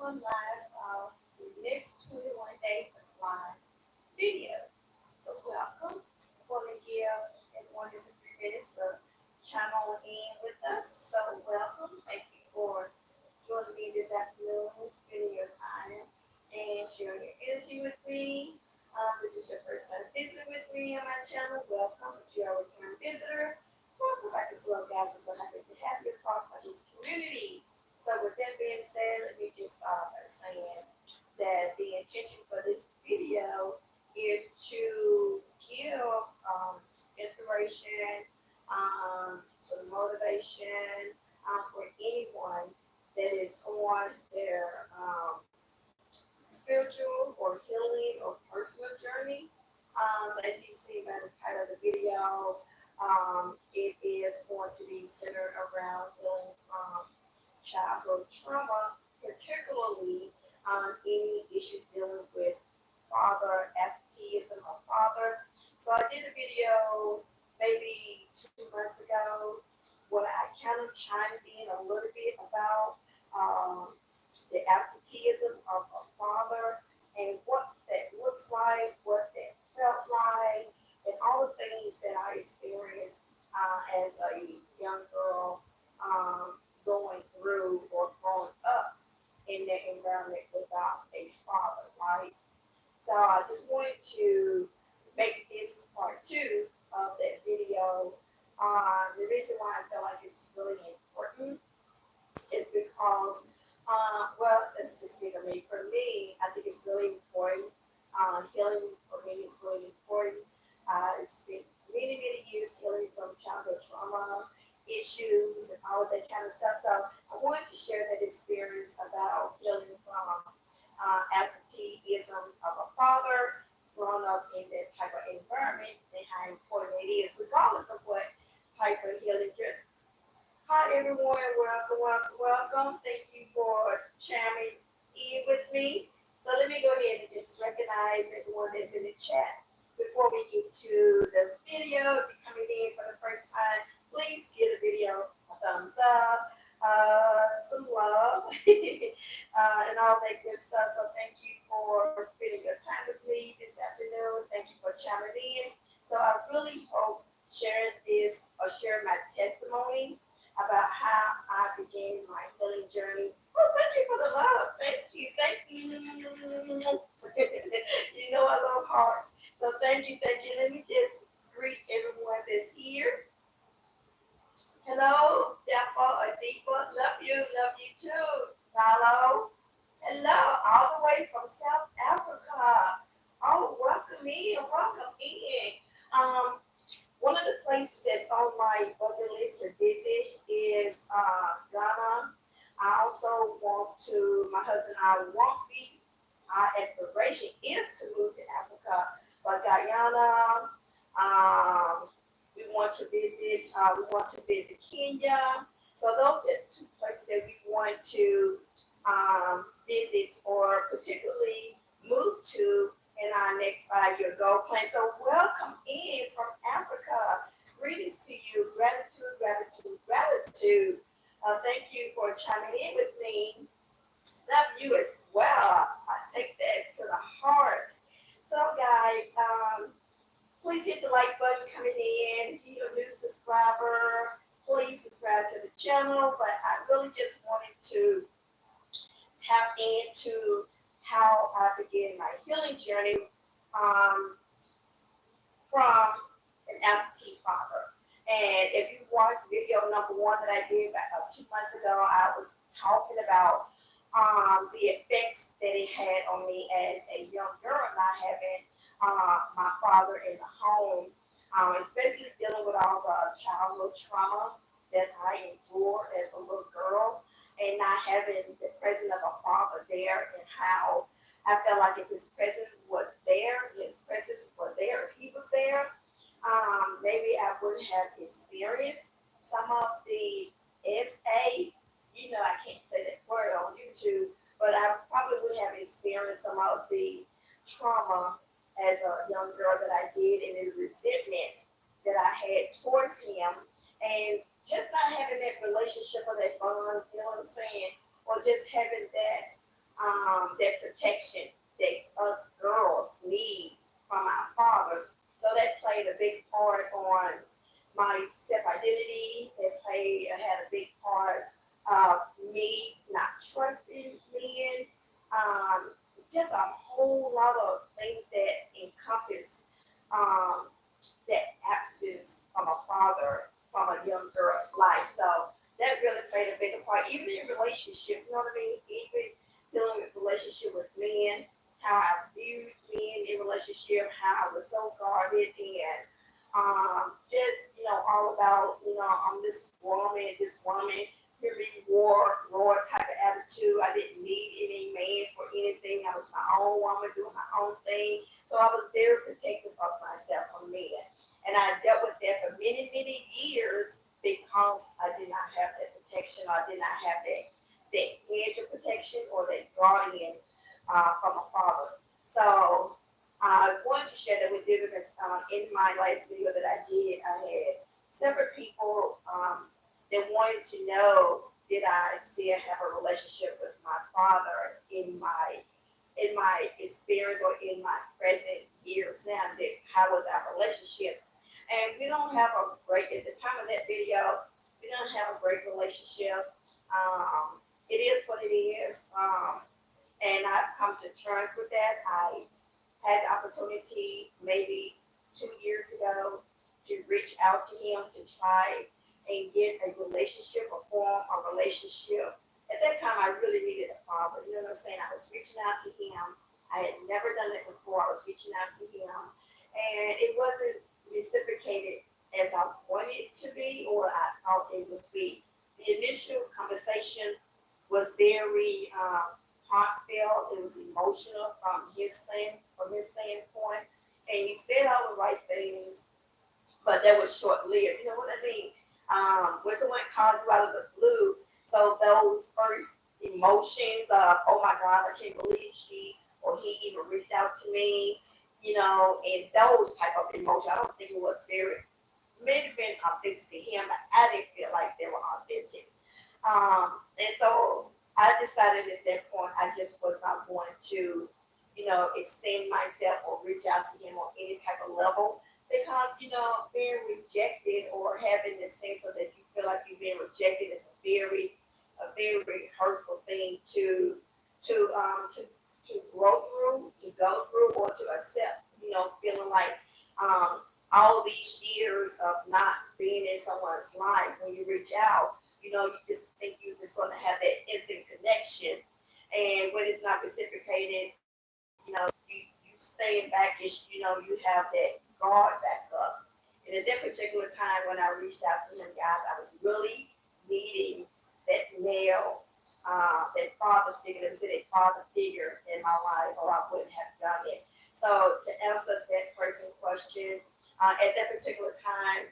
on live the next 21 days of live videos. So welcome. I want to give everyone just a few minutes to channel in with us. So welcome. Thank you for joining me this afternoon, spending your time and sharing your energy with me. This is your first time visiting with me on my channel. Welcome. If you're a return visitor, welcome back as well, guys. I'm so happy to have you part of this community. So with that being said, let me just start by saying that the intention for this video is to give inspiration, some motivation for anyone that is on their spiritual or healing or personal journey. So as you see by the title of the video, it is going to be centered around healing from childhood trauma, particularly any issues dealing with father, absenteeism of father. So I did a video maybe 2 months ago where I kind of chimed in a little bit about the absenteeism of a father and what that looks like, what that felt like, and all the things that I experienced as a young girl going through or growing up in that environment without a father, right? So I just wanted to make this part two of that video. The reason why I feel like it's really important is because, well, this is speak of me. For me, I think it's really important. Healing for me is really important. It's been many, many years healing from childhood trauma issues and all of that kind of stuff. So I wanted to share that experience about healing from absenteeism of a father, growing up in that type of environment, and how important it is, regardless of what type of healing journey. Hi everyone, welcome, welcome, welcome. Thank you for chiming in with me. So let me go ahead and just recognize everyone that's in the chat before we get to the video. If you're coming in for the first time, please give the video a thumbs up, some love, and all that good stuff. So thank you for spending your time with me this afternoon. Thank you for chiming in. So I really hope sharing this or sharing my testimony about how I began my healing journey. Oh, thank you for the love. Thank you. Thank you. You know I love hearts. So thank you. Thank you. Let me just greet everyone that's here. Hello, Depa, Adipa. Love you. Love you too. Hello. Hello. All the way from South Africa. Oh, welcome in. Welcome in. Um, One of the places that's on my bucket list to visit is Ghana. I also want to, my husband and I want to be, our aspiration is to move to Africa, but Guyana, we want to visit, Kenya. So those are just two places that we want to visit or particularly move to in our next 5-year goal plan. So welcome in from Africa. Greetings to you. Gratitude, gratitude, gratitude. Thank you for chiming in with me. Love you as well. I take that to the heart. So guys, please hit the like button coming in. If you're a new subscriber, please subscribe to the channel. But I really just wanted to tap into how I began my healing journey um, from an absentee father. And if you watched video number one that I did about 2 months ago, I was talking about the effects that it had on me as a young girl, not having my father in the home, especially dealing with all the childhood trauma that I endured as a little girl and not having the presence of a father there, and how I felt like if his presence was there, if he was there, maybe I wouldn't have experienced some of the SA, I can't say that word on YouTube, but I probably would have experienced some of the trauma as a young girl that I did, and the resentment that I had towards him, and just not having that relationship or that bond, you know what I'm saying, or just having that that protection that us girls need from our fathers. So that played a big part on my self identity. That played had a big part of me not trusting men. Just a whole lot of things that encompass um, that absence from a father from a young girl's life. So that really played a bigger part, even in relationship. You know what I mean? Even dealing with relationship with men, how I viewed men in relationship, how I was so guarded and just all about I'm this woman, hear me roar type of attitude. I didn't need any man for anything. I was my own woman doing my own thing. So I was very protective of myself from men. And I dealt with that for many, many years because I did not have that protection, or I did not have that edge of protection or that guardian from a father. So I wanted to share that with you because in my last video that I did, I had several people that wanted to know, did I still have a relationship with my father in my experience or in my present years now? That how was our relationship? And we don't have a great, at the time of that video, we don't have a great relationship. It is what it is. And I've come to terms with that. I had the opportunity maybe 2 years ago to reach out to him to try and get a relationship, or form a relationship. At that time, I really needed a father. You know what I'm saying? I was reaching out to him. I had never done it before. I was reaching out to him, and it wasn't reciprocated as I wanted it to be, or I thought it would be. The initial conversation was very heartfelt. It was emotional from his standpoint, and he said all the right things, but that was short lived. You know what I mean? When someone calls you out of the blue, so those first emotions of, oh my God, I can't believe she or he even reached out to me, and those type of emotions. I don't think it was very, may have been authentic to him, but I didn't feel like they were authentic. And so I decided at that point I just was not going to, extend myself or reach out to him on any type of level because, being rejected or having the sense of that you feel like you're being rejected is a very hurtful thing to grow through, to go through, or to accept. Feeling like all these years of not being in someone's life, when you reach out, you just think you're just going to have that instant connection, and when it's not reciprocated, you staying back is, you have that guard back up. And at that particular time when I reached out to him, guys, I was really needing that male, that father figure, let me say that father figure in my life, or I wouldn't have done it. So to answer that person's question, at that particular time,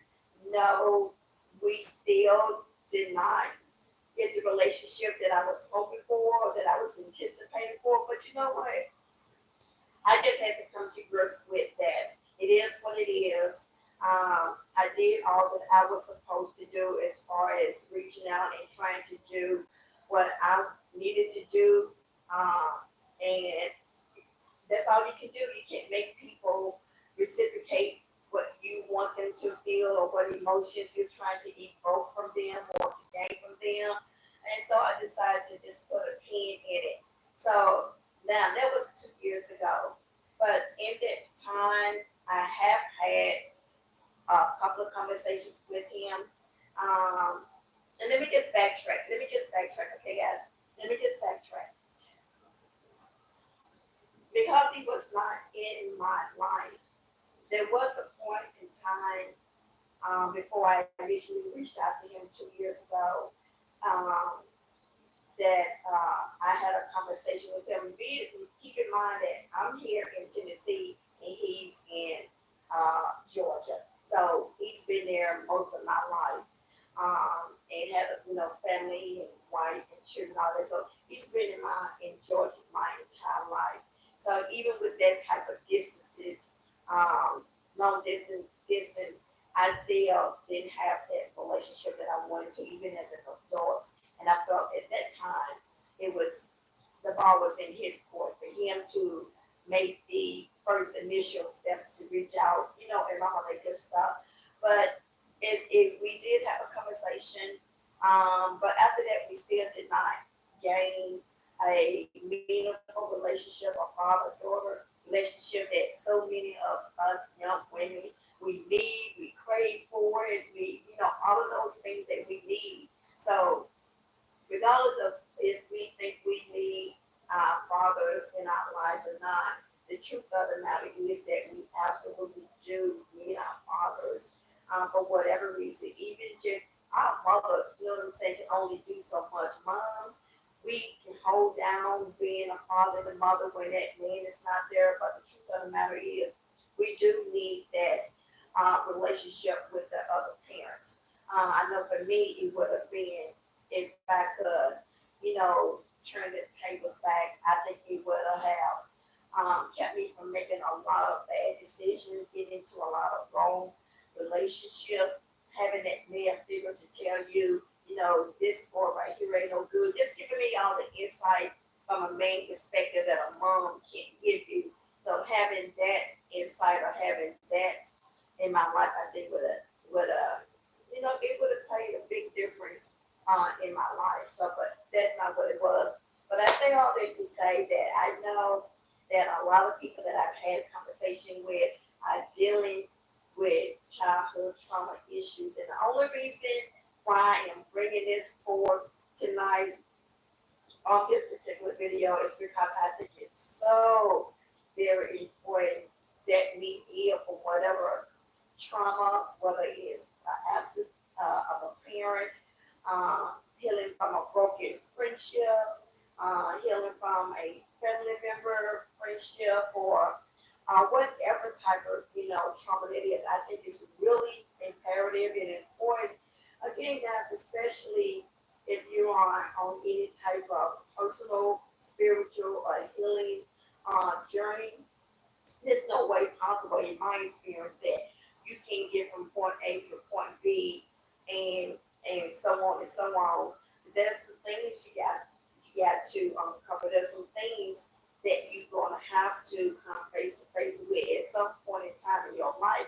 no, we still did not get the relationship that I was hoping for, or that I was anticipating for. But you know what? I just had to come to grips with that. It is what it is. I did all that I was supposed to do as far as reaching out and trying to do what I needed to do. And that's all you can do. You can't make people reciprocate what you want them to feel or what emotions you're trying to evoke from them or to gain from them. And so I decided to just put a pin in it. So now that was 2 years ago. But in that time, I have had a couple of conversations with him. And let me just backtrack. Okay, guys. Let me just backtrack. Because he was not in my life, there was a point in time before I initially reached out to him 2 years ago, um, that I had a conversation with him. Keep in mind that I'm here in Tennessee and he's in Georgia. So he's been there most of my life, and had family and wife and children and all that. So he's been in Georgia my entire life. So even with that type of distances, long distance, I still didn't have that relationship that I wanted to, even as an adult. And I felt at that time it was the ball was in his court for him to make the first initial steps to reach out, and all that good stuff. But we did have a conversation, but after that, we still did not gain a meaningful relationship, a father-daughter relationship that so many of us young women we need, we crave for it, all of those things that we need. So regardless of if we think we need our fathers in our lives or not, the truth of the matter is that we absolutely do need our fathers for whatever reason. Even just our mothers, what I'm saying, can only do so much. Moms, we can hold down being a father and a mother when that man is not there, but the truth of the matter is we do need that relationship with the other parent. I know for me, it would have been if I could, turn the tables back, I think it would have kept me from making a lot of bad decisions, getting into a lot of wrong relationships, having that male figure to tell you, this boy right here ain't no good. Just giving me all the insight from a main perspective that a mom can't give you. So having that insight or having that in my life, I think would have, it would have played a big difference in my life. So, but that's not what it was. But I say all this to say that I know that a lot of people that I've had a conversation with are dealing with childhood trauma issues. And the only reason why I am bringing this forth tonight on this particular video is because I think it's so very important that we heal from whatever trauma, whether it's an absence of a parent, healing from a broken friendship, healing from a family member friendship, or whatever type of trauma that is. I think it's really imperative and important. Again, guys, especially if you are on any type of personal, spiritual, or healing journey, there's no way possible, in my experience, that you can get from point A to point B, and so on and so on. There's some things you got to uncover. There's some things that you're gonna have to come face to face with at some point in time in your life,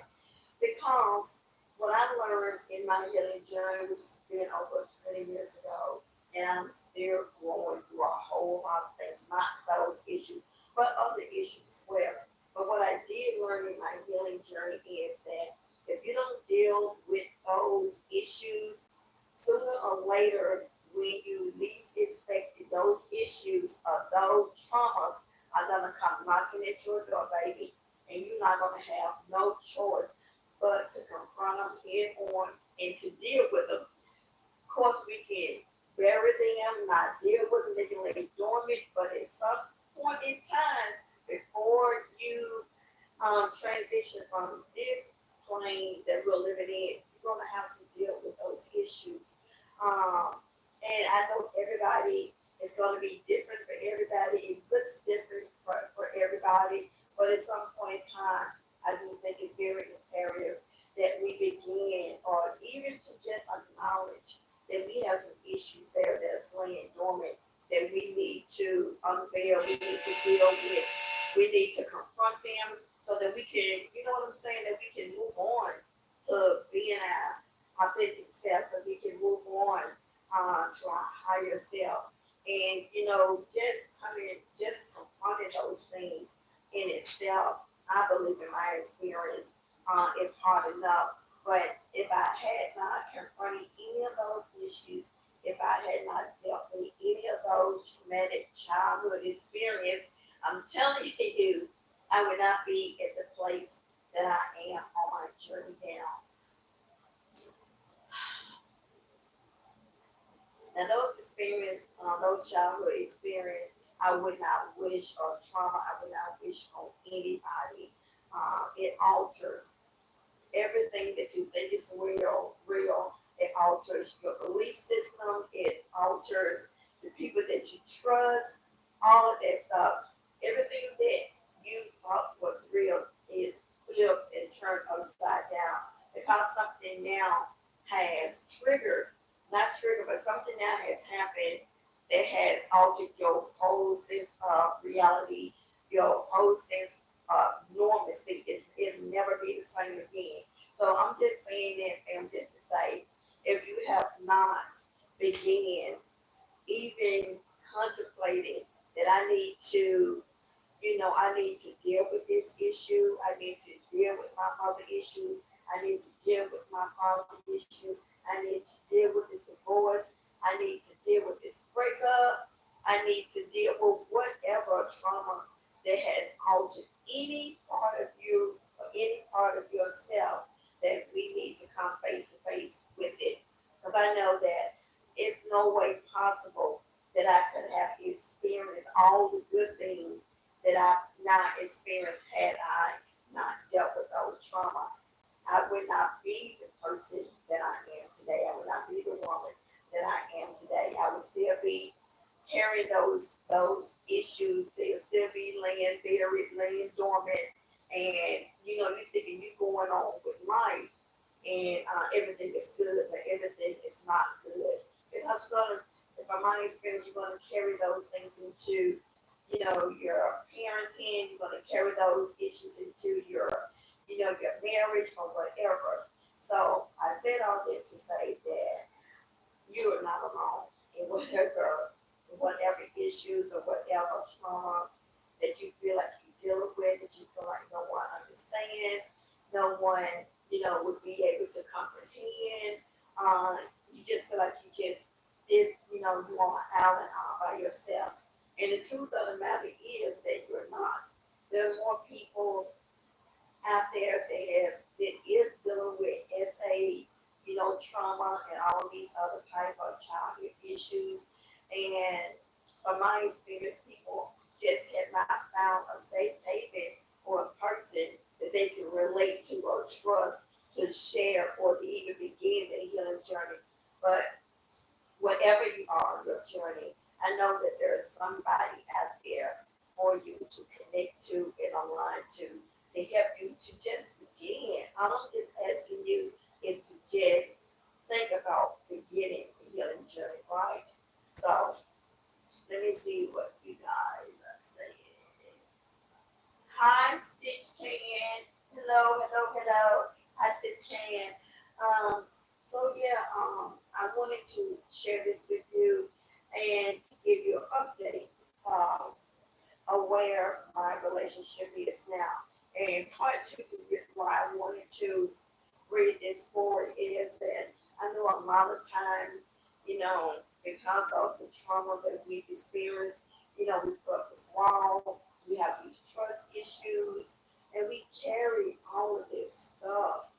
because what I learned in my healing journey, which has been over 20 years ago, and I'm still going through a whole lot of things, not those issues, but other issues as well. But what I did learn in my healing journey is that if you don't deal with those issues, sooner or later, when you least expect it, those issues or those traumas are gonna come knocking at your door, baby, and you're not gonna have no choice but to confront them head on and to deal with them. Of course, we can bury them, not deal with them, they can lay dormant, but at some point in time, before you transition from this plane that we're living in, you're going to have to deal with those issues. And I know everybody is going to be different for everybody. It looks different for everybody, but at some point in time, I do think it's very imperative that we begin, or even to just acknowledge that we have some issues there that's laying dormant that we need to unveil, we need to deal with, we need to confront them so that we can, you know what I'm saying, that we can move on to being our authentic self, so we can move on to our higher self. And, just confronting those things in itself, I believe in my experience, is hard enough. But if I had not confronted any of those issues, if I had not dealt with any of those traumatic childhood experience, I'm telling you, I would not be at the place that I am on my journey now. Now, those childhood experience, I would not wish, or trauma, I would not wish on anybody. It alters everything that you think is real. It alters your belief system. It alters the people that you trust. All of that stuff. Everything that you thought was real is flipped and turned upside down, because something now has triggered, not triggered, but something now has happened that has altered your whole sense of reality, your whole sense of normalcy. It'll never be the same again. So I'm just saying that, and just to say, if you have not began even contemplating that I need to, I need to deal with this issue. I need to deal with my mother issue. I need to deal with my father issue. I need to deal with this divorce. I need to deal with this breakup. I need to deal with whatever trauma that has altered any part of you or any part of yourself, that we need to come face to face with it. Because I know that it's no way possible that I could have experienced all the good things that I not experienced had I not dealt with those trauma. I would not be the person that I am today. I would not be the woman that I am today. I would still be carrying those issues. They'll still be laying buried, laying dormant, and you thinking you going on with life, and everything is good, but everything is not good. Because from my experience, you're gonna carry those things into your parenting. You're going to carry those issues into your marriage or whatever. So I said all that to say that you are not alone in whatever issues or whatever trauma that you feel like you're dealing with, that you feel like no one understands, no one would be able to comprehend. You just feel like you just is you on an island all by yourself. And the truth of the matter is that you're not. There are more people out there that is dealing with SA, trauma and all these other type of childhood issues. And from my experience, people just have not found a safe haven or a person that they can relate to or trust to share or to even begin the healing journey. But whatever you are on your journey, I know that there is somebody out there for you to connect to and align to help you to just begin. All I'm just asking you is to just think about beginning the healing journey, right? So let me see what you guys are saying. Hi, Stitch Can. Hello, hello, hello. Hi, Stitch Can. I wanted to share this with you and to give you an update um, of where my relationship is now. And part two to why I wanted to read this forward is that I know a lot of time, because of the trauma that we've experienced, we put up this wall, we have these trust issues, and we carry all of this stuff,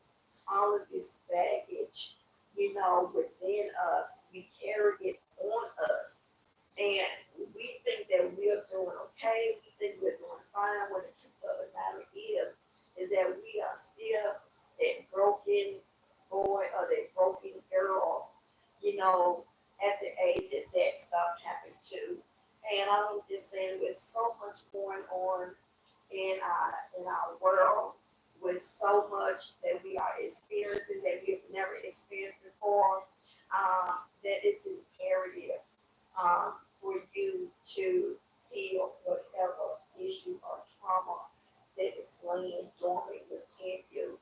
all of this baggage, within us. We carry it on us. And we think that we're doing okay, we think we're doing fine, when the truth of the matter is that we are still that broken boy or that broken girl, at the age that stuff happened to. And I'm just saying, with so much going on in our world, with so much that we are experiencing that we've never experienced before, that it's imperative for you to heal whatever issue or trauma that is laying dormant within you.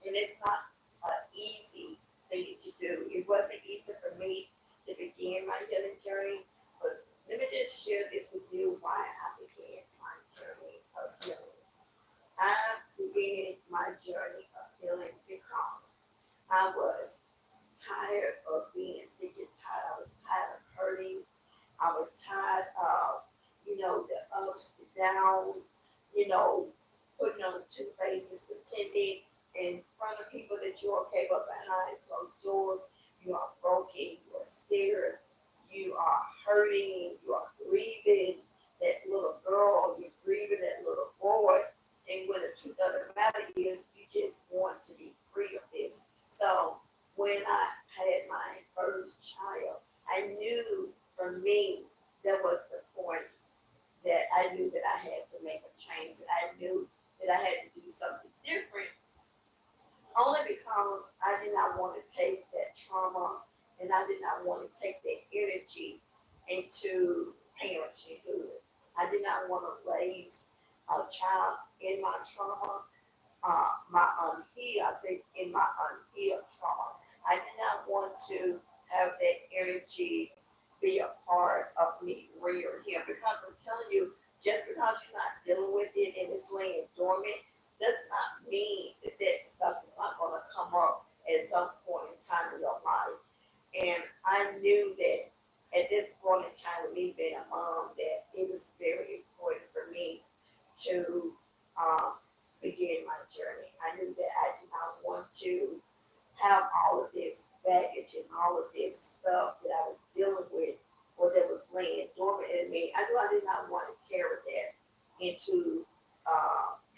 And it's not an easy thing to do. It wasn't easy for me to begin my healing journey, but let me just share this with you why I began my journey of healing. I began my journey of healing because I was tired of being sick and tired. I was tired of hurting. I was tired of, the ups, the downs, you know, putting on two faces, pretending in front of people that you're okay, but behind closed doors, you are broken, you are scared, you are hurting, you are grieving that little girl, you're grieving that little boy. And when the truth of the matter is, you just want to be free of this. So when I had my first child, I knew for me that was the point that I knew that I had to make a change, that I knew that I had to do something different, only because I did not want to take that trauma and I did not want to take that energy into parenthood. I did not want to raise a child in my trauma, my unhealed, I say in my unhealed trauma. I did not want to have that energy be a part of me rearing him because I'm telling you, just because you're not dealing with it and it's laying dormant, does not mean that that stuff is not going to come up at some point in time in your life. And I knew that at this point in time, with me being a mom, that it was very important for me to um, begin my journey. I knew that I did not want to have all of this baggage and all of this stuff that I was dealing with or that was laying dormant in me. I knew I did not want to carry that into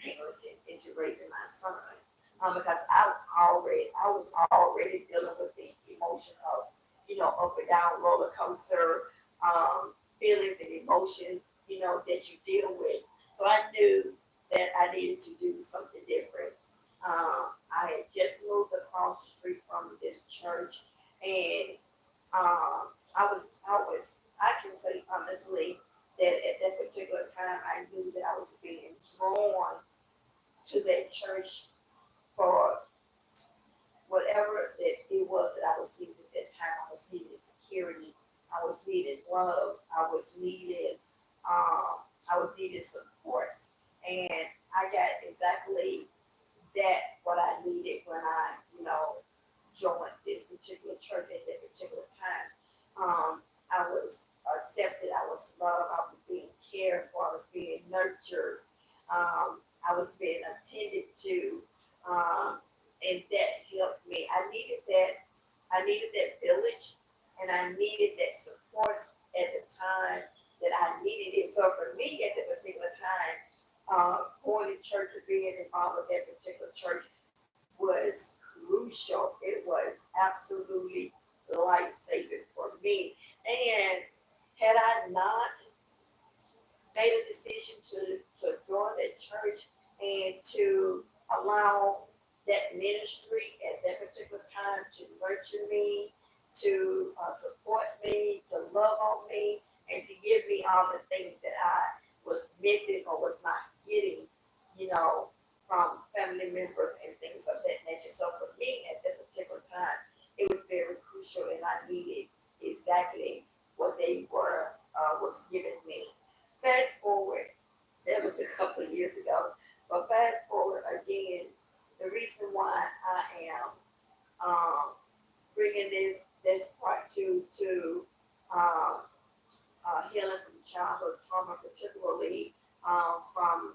parenting, into raising my son. Because I was already dealing with the emotion of, up and down roller coaster, feelings and emotions, that you deal with. So I knew that I needed to do something different. I had just moved across the street from this church, and I can say honestly that at that particular time, I knew that I was being drawn to that church for whatever that it was that I was needing at that time. I was needing security. I was needing love. I was needing support, and I got exactly that what I needed when I, joined this particular church at that particular time. I was accepted, I was loved, I was being cared for, I was being nurtured, I was being attended to, and that helped me. I needed that village, and I needed that support at the time that I needed it. So for me at that particular time, going to church or being involved with that particular church was crucial. It was absolutely life saving for me. And had I not made a decision to join that church and to allow that ministry at that particular time to nurture me, to support me, to love on me, and to give me all the things that I was missing or was not getting, you know, from family members and things of that nature. So for me at that particular time, it was very crucial, and I needed exactly what they were was giving me. Fast forward, that was a couple of years ago, but fast forward again, the reason why I am um, bringing this part to um, healing from childhood trauma, particularly from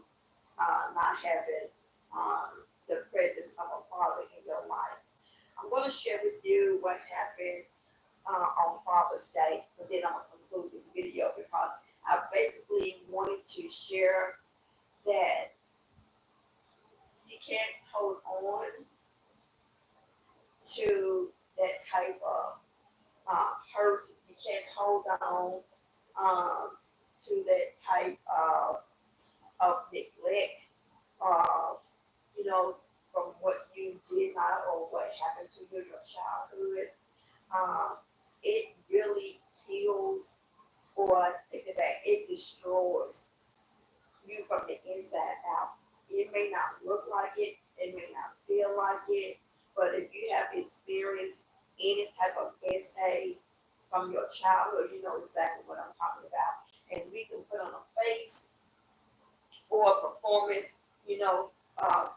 not having the presence of a father in your life. I'm going to share with you what happened on Father's Day, so then I'm going to conclude this video because I basically wanted to share that you can't hold on to that type of hurt. You can't hold on to that type of neglect of, you know, from what you did not or what happened to you in your childhood. Um, it really kills, or take it back, it destroys you from the inside out. It may not look like it may not feel like it, but if you have experienced any type of SA from your childhood, you know exactly what I'm talking about. And we can put on a face or a performance, you know,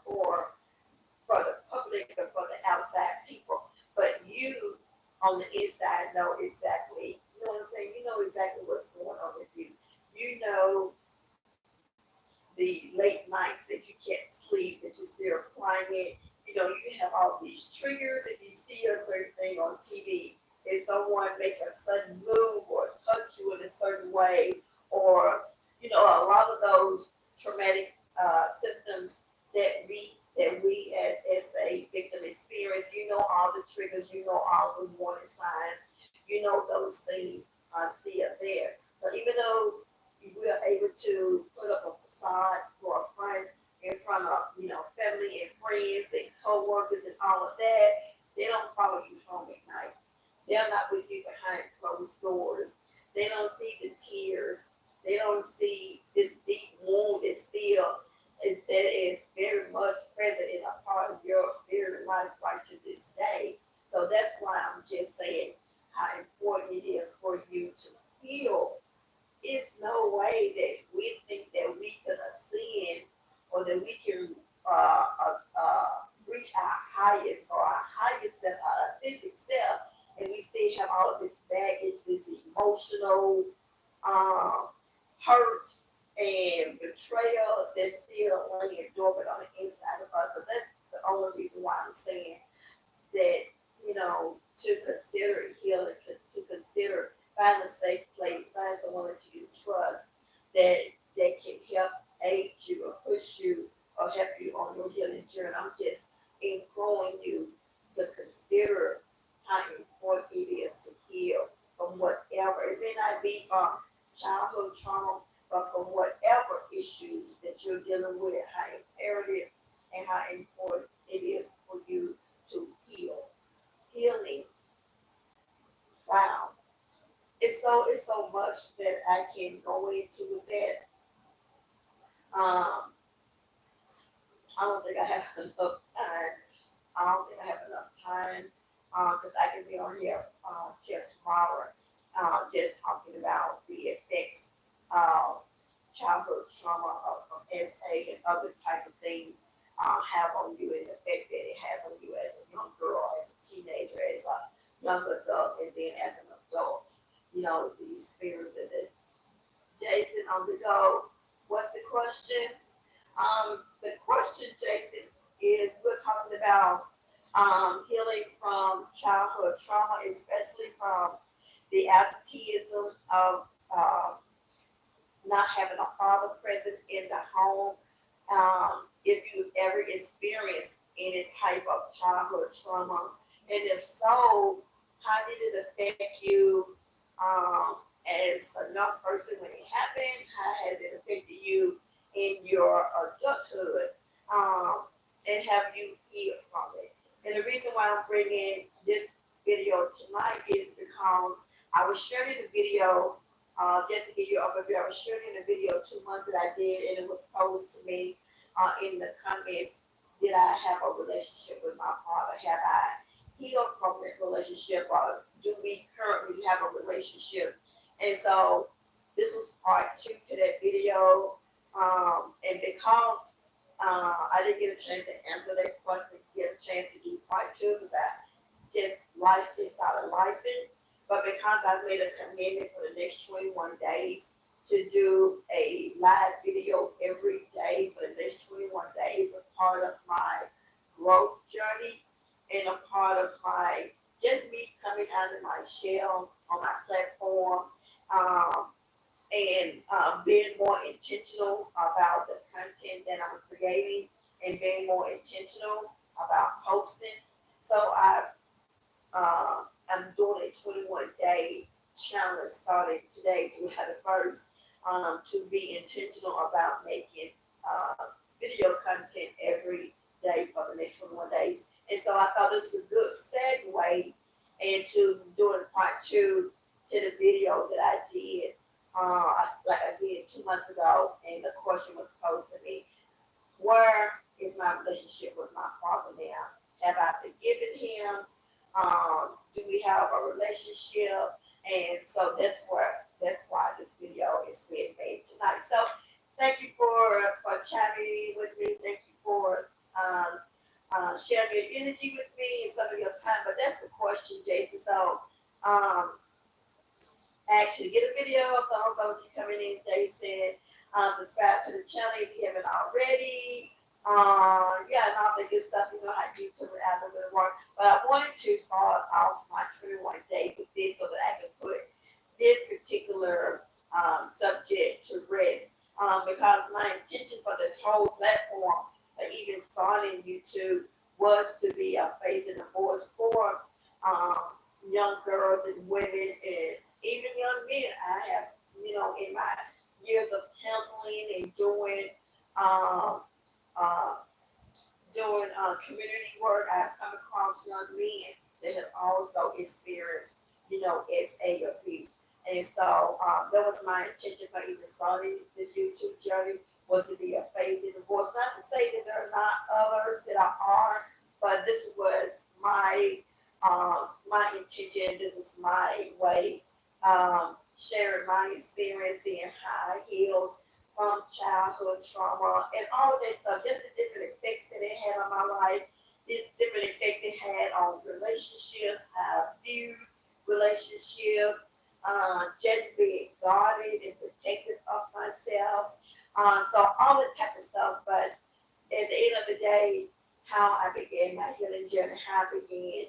for the public or for the outside people. But you on the inside know exactly, you know what I'm saying? You know exactly what's going on with you. You know the late nights that you can't sleep, that you're still crying. You know, you have all these triggers if you see a certain thing on TV. If someone make a sudden move or touch you in a certain way, or a lot of those traumatic symptoms that we as a victim experience, all the triggers, all the warning signs, those things are still there. So even though we are able to put up a facade for a front in front of family and friends and co-workers and all of that, they don't follow you home at night. They're not with you behind closed doors. They don't see the tears. They don't see this deep wound that is very much present in a part of your very life right to this day. So that's why I'm just saying how important it is for you to heal. It's no way that we think that we can ascend or that we can reach our highest or our highest self, our authentic self, and we still have all of this baggage, this emotional um, hurt and betrayal that's still laying dormant on the inside of us. So that's the only reason why I'm saying that, to consider healing, to consider find a safe place, find someone that you trust that can help aid you or push you or help you on your healing journey. I'm just imploring you to consider how important it is to heal from whatever. It may not be from childhood trauma, but from whatever issues that you're dealing with, how imperative and how important it is for you to heal. Healing, wow. It's so much that I can go into with that. Um, I don't think I have enough time. I don't think I have enough time because I can be on here till tomorrow, just talking about the effects of childhood trauma from SA and other type of things have on you and the effect that it has on you as a young girl, as a teenager, as a young adult, and then as an adult. The experience of it. Jason on the go. What's the question? The question, Jason, is we're talking about healing from childhood trauma, especially from the absenteeism of not having a father present in the home. If you've ever experienced any type of childhood trauma, and if so, how did it affect you as a young person when it happened? How has it affected you in your adulthood? And have you healed from it? And the reason why I'm bringing this video tonight is because I was sharing the video, just to give you an overview. I was sharing a video 2 months that I did, and it was posed to me in the comments. Did I have a relationship with my father? Have I healed from that relationship, or do we currently have a relationship? And so this was part two to that video. And because I didn't get a chance to answer that question, get a chance to do part two because I life just started lifing. But because I made a commitment for the next 21 days to do a live video every day for the next 21 days, a part of my growth journey and a part of my just me coming out of my shell on my platform, um, and being more intentional about the content that I'm creating and being more intentional about posting. So I'm doing a 21-day challenge starting today, July the 1st, to be intentional about making video content every day for the next 21 days. And so I thought this was a good segue into doing part two to the video that I did, like I did 2 months ago. And the question was posed to me: where is my relationship with my father now? Have I forgiven him? Do we have a relationship? And so that's why this video is being made tonight. So thank you for chatting with me. Thank you for sharing your energy with me and some of your time. But that's the question, Jason. So um, actually get a video, thumbs up if you're coming in, Jason. Subscribe to the channel if you haven't already. Yeah, and all the good stuff, how YouTube and algorithm work. But I wanted to start off my 21 day with this so that I can put this particular subject to rest. Because my intention for this whole platform, even starting YouTube, was to be a face and a voice for young girls and women and even young men. I have, in my years of counseling and um, uh, doing community work, I've come across young men that have also experienced, SA abuse. And so that was my intention for even starting this YouTube journey, was to be a face in the voice. Not to say that there are not others that are, but this was my intention. This was my way, sharing my experience and how I healed from childhood trauma and all of that stuff. Just the different effects that it had on my life, the different effects it had on relationships, how I viewed relationships, just being guarded and protected of myself. So all that type of stuff. But at the end of the day, how I began my healing journey, how I began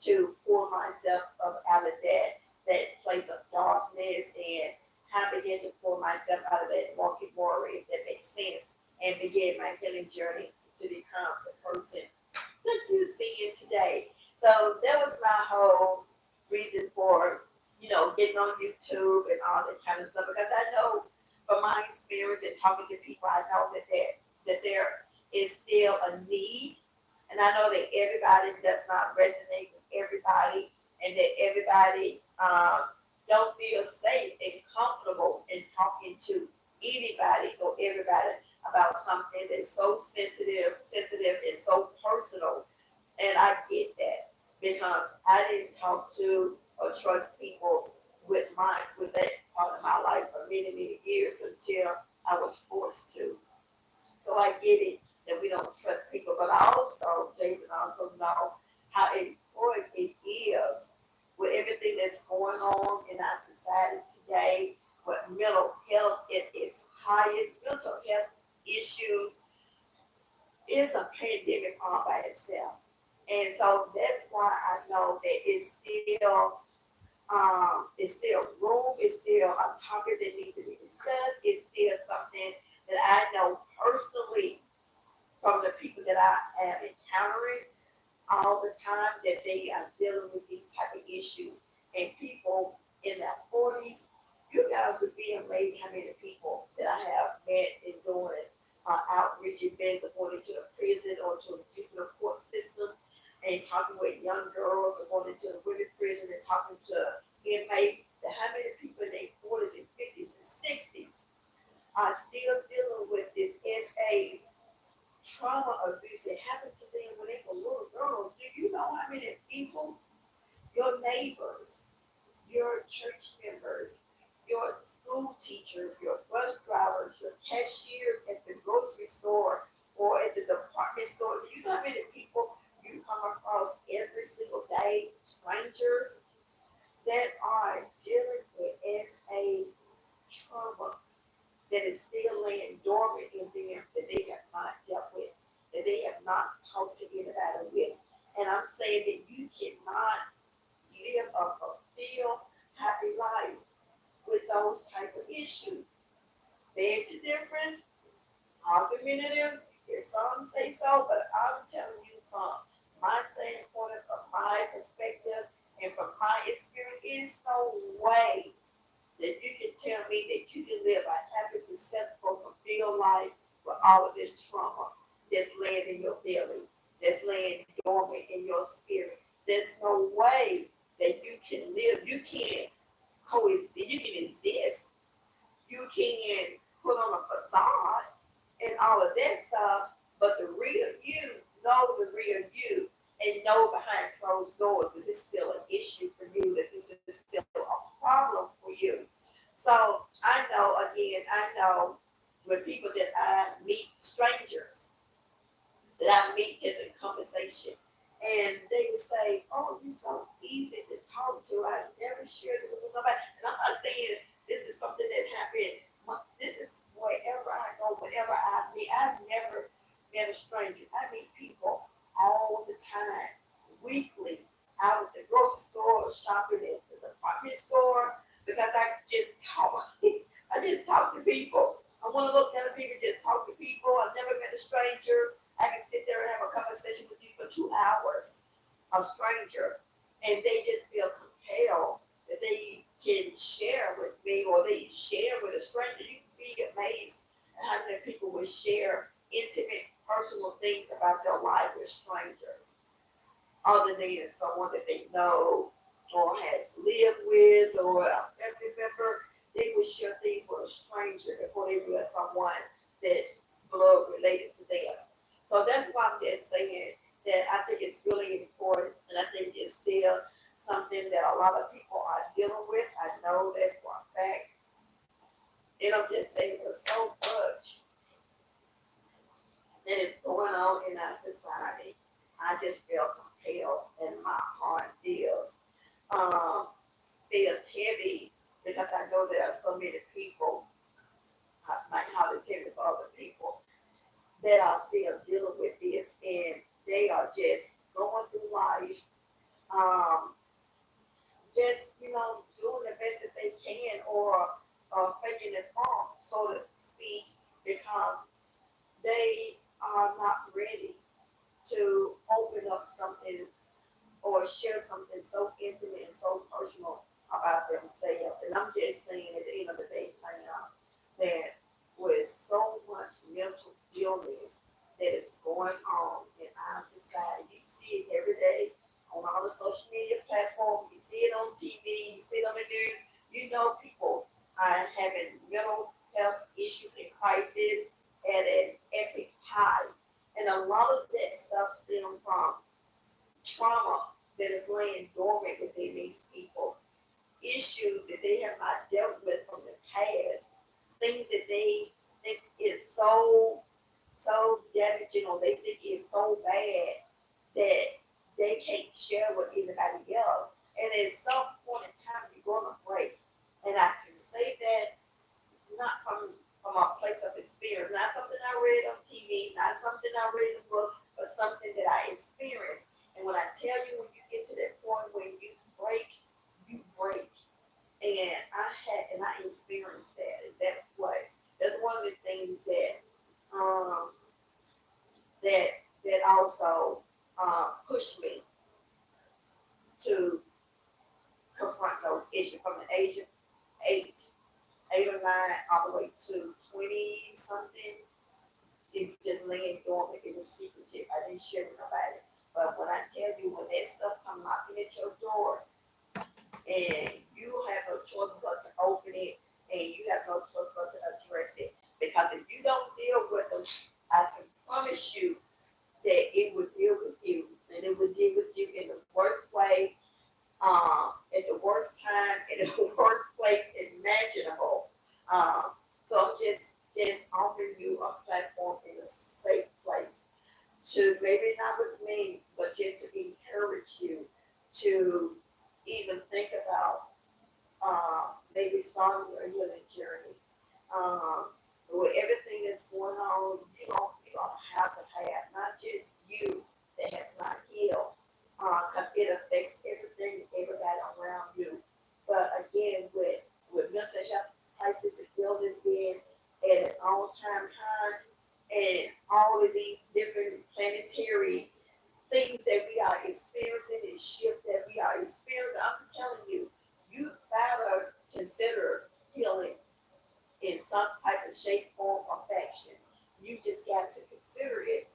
to pull myself up out of that place of darkness, and how I began to pull myself out of that walking warrior, if that makes sense, and began my healing journey to become the person that you see it today. So that was my whole reason for, getting on YouTube and all that kind of stuff. Because I know from my experience and talking to people, I know that there is still a need. And I know that everybody does not resonate with everybody, and that everybody don't feel safe and comfortable in talking to anybody or everybody about something that's so sensitive and so personal. And I get that because I didn't talk to or trust people with that part of my life for many years until I was forced to. So I get it that we don't trust people, but I also, Jason, also know how important it is with everything that's going on in our society today, with mental health at its highest. Mental health issues is a pandemic all by itself. And so that's why I know that it's still room, it's still a topic that needs to be discussed, it's still something that I know personally from the people that I am encountering all the time, that they are dealing with these type of issues. And people in their 40s, you guys would be amazed how many people that I have met in doing outreach events, according to the prison or to the juvenile court system, and talking with young girls, or going into the women's prison and talking to inmates. That how many people in their 40s and 50s and 60s are still dealing with this SA trauma abuse that happened to them when they were little girls. Do you know how many people, your neighbors, your church members, your school teachers, your bus drivers, your cashiers at the grocery store or at the department store? Do you know how many people you come across every single day, strangers that are dealing with SA trauma that is still laying dormant in them, that they have not dealt with, that they have not talked to anybody with? And I'm saying that you cannot live a fulfilled, happy life with those type of issues. Beg to difference, argumentative, if some say so, but I'm telling you from my standpoint, from my perspective, and from my experience, it's no way that you can tell me that you can live a happy, successful, fulfilled life with all of this trauma that's laying in your belly, that's laying dormant in your spirit. There's no way that you can live. You can't coexist. You can exist. You can put on a facade and all of that stuff, but the real you, know the real you, and know behind closed doors that this is still an issue for you, that this is still a problem for you. So I know with people that I meet, strangers that I meet just in conversation, and they would say, "Oh, you're so easy to talk to. I never shared this with nobody." And I'm not saying this is something that happened. This is wherever I go, whenever I meet. I've never met a stranger. I meet people all the time, weekly, out at the grocery store, shopping at the department store, because I just talk. I just talk to people. I'm one of those kind of people just talk to people. I've never met a stranger. I can sit there and have a conversation with you for 2 hours, a stranger, and they just feel compelled that they can share with me, or they share with a stranger. You can be amazed at how many people will share intimate, personal things about their lives with strangers, other than someone that they know or has lived with or a family member, they would share things with a stranger before they with someone that's blood related to them. So that's why I'm just saying that I think it's really important, and I think it's still something that a lot of people are dealing with. I know that for a fact. And I'm just saying there's so much that is going on in our society. I just feel compelled, and my heart um, feels heavy because I know there are so many people. My heart is heavy for other people that are still dealing with this, and they are just going through life, um, just doing the best that they can, or faking it funk, so to speak, because they are not ready to open up something or share something so intimate and so personal about themselves. And I'm just saying at the end of the day, Sam, that with so much mental illness that is going on in our society, you see it every day on all the social media platforms, you see it on TV, you see it on the news, people are having mental health issues and crises at an epic high. And a lot of that stuff stems from trauma that is laying dormant within these people, issues that they have not dealt with from the past, things that they think is so damaging, or they think is so bad that they can't share with anybody else. And at some point in time, you're gonna break. And I can say that not from a place of experience, not something I read on TV, not something I read in a book, but something that I experienced. And when I tell you, when you get to that point when you break. And I experienced that. And that's one of the things um that also pushed me to confront those issues from the age of eight, 8 or 9, all the way to 20 something. It was just laying dormant. It was secretive. I didn't share with nobody. But when I tell you, when that stuff come knocking at your door, and you have no choice but to open it, and you have no choice but to address it. Because if you don't deal with them, I can promise you that it will deal with you, and it will deal with you in the worst way, at the worst time, in the worst place imaginable. Um, so I'm just offering you a platform in a safe place to, maybe not with me, but just to encourage you to even think about maybe starting your healing journey. Um, with everything that's going on, you don't have to have not just you that has not healed, because it affects everything, everybody around you. But again, with mental health crisis and illness being at an all-time high, and all of these different planetary things that we are experiencing and shift that we are experiencing, I'm telling you, you better consider healing in some type of shape, form, or fashion. You just got to consider it.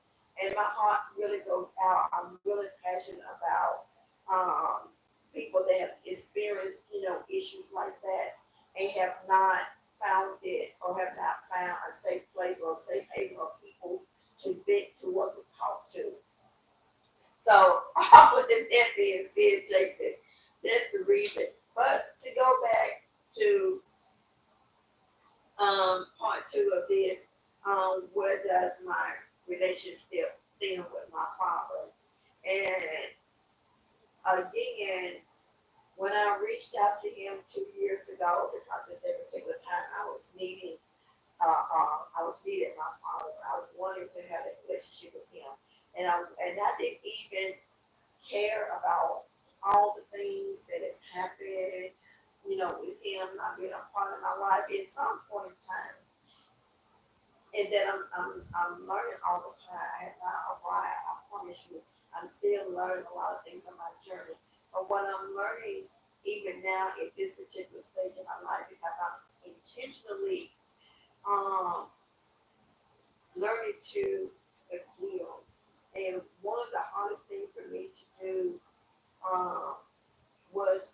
And my heart really goes out. I'm really passionate about people that have experienced, issues like that, and have not found it, or have not found a safe place or a safe haven of people to vent to, or to talk to. So all of that being said, Jason, that's the reason. But to go back to part two of this, where does my relationship stand with my father? And again, when I reached out to him 2 years ago, because at that particular time I was needing my father. I wanted to have a relationship with him, and I didn't even care about all the things that has happened, with him not being a part of my life at some point in time. And then I'm learning all the time. I have not arrived. I promise you, I'm still learning a lot of things on my journey. But what I'm learning even now at this particular stage of my life, because I'm intentionally um, learning to forgive. And one of the hardest things for me to do um, was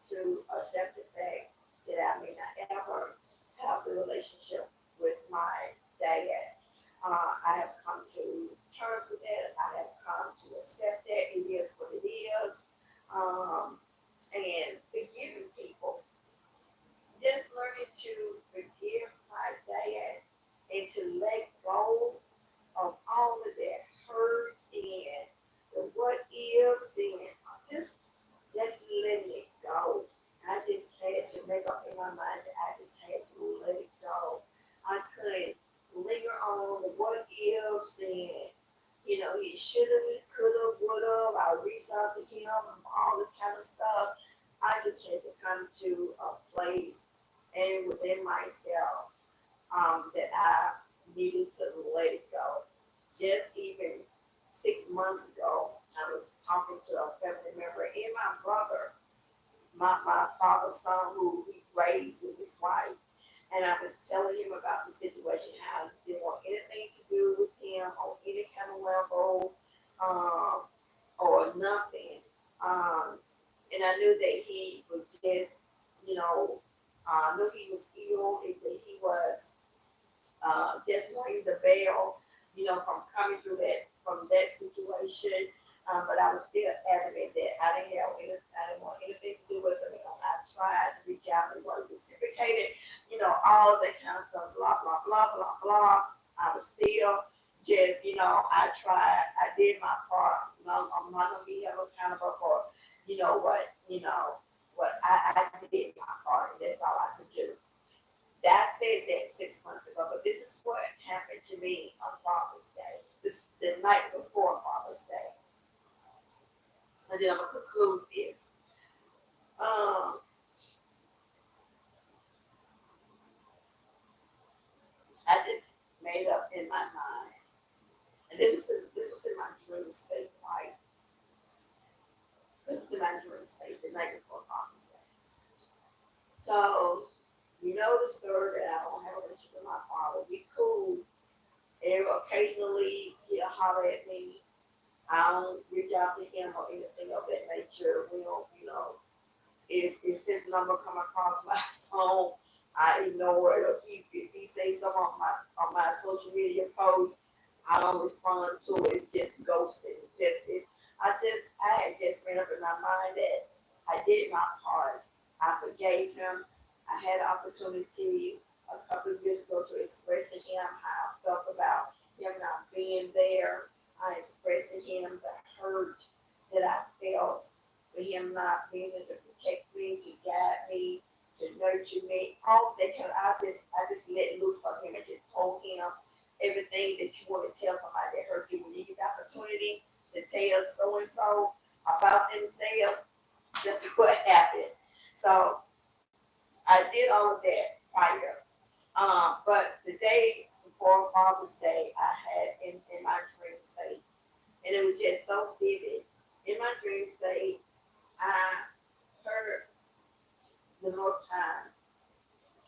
relationship with my dad. I have come to terms with that. I have come to accept that it is what it is. Um, and forgiving people, just learning to forgive my dad and to let go of all of that hurt and the what ifs and just letting it go. I just had to make up in my mind that I just had to let it go. I couldn't linger on the what ifs and he should have, could have, would have. I reached out to him and all this kind of stuff. I just had to come to a place and within myself that I needed to let it go. Just even 6 months ago, I was talking to a family member and my brother, my father's son, who he raised with his wife. And I was telling him about the situation, how I didn't want anything to do with him on any kind of level um, or nothing. And I knew that he was just, I knew he was ill, that he was just ring the bell, from coming through from that situation. But I was still adamant that I didn't want anything to do with it because I tried to reach out and was reciprocated, all of that kind of stuff, blah, blah, blah, blah, blah. I was still just, I tried, I did my part. No, I'm not gonna be held accountable for, what I did my part, and that's all I could do. That said that 6 months ago, but this is what happened to me on Father's Day. This the night before Father's Day. And then I'm gonna conclude this. Um, I just made up in my mind, and this was in my dream state, right? This is in my dream state the night before Father's Day. So you know the story that I don't have a relationship with my father. We cool. And occasionally he'll holler at me. I don't reach out to him or anything of that nature. We don't, if his number come across my phone, I ignore it. Or if he say something on my social media post, I don't respond to it. Just ghosting. I had just made up in my mind that I did my part. I forgave him. I had an opportunity a couple of years ago to express to him how I felt about him not being there. I expressed to him the hurt that I felt for him not being there to protect me, to guide me, to nurture me. All that kind of, I just let loose on him and just told him everything that you want to tell somebody that hurt you when you get the opportunity to tell so and so about themselves. That's what happened. So I did all of that prior. But the day before Father's Day, I had in my dream state, and it was just so vivid. In my dream state, I heard the Most High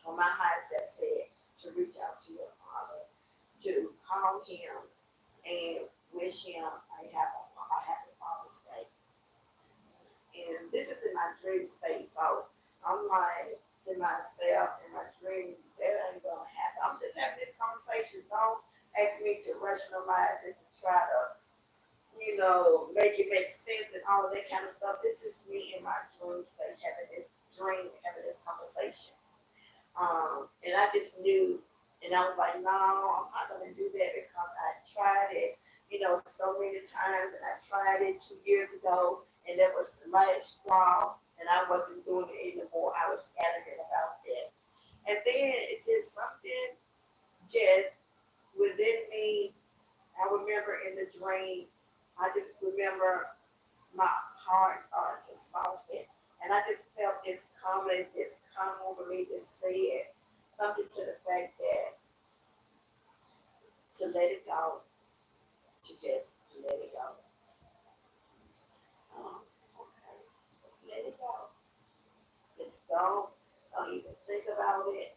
on my high step said to reach out to your father, to call him and wish him a happy Father's Day. And this is in my dream state, so I'm like to myself in my dream, that ain't gonna happen. I'm just having this conversation. Don't ask me to rationalize it to try to, make it make sense and all of that kind of stuff. This is me in my dream state having this dream, having this conversation. And I just knew, and I was like, no, I'm not gonna do that because I tried it, so many times, and I tried it 2 years ago, and that was the last straw, and I wasn't doing it anymore. I was adamant about that. And then it's just something just within me. I remember in the dream, I just remember my heart started to soften. And I just felt this comment just come over me that said something to the fact that to let it go, to just let it go. Okay, let it go. Just don't even think about it.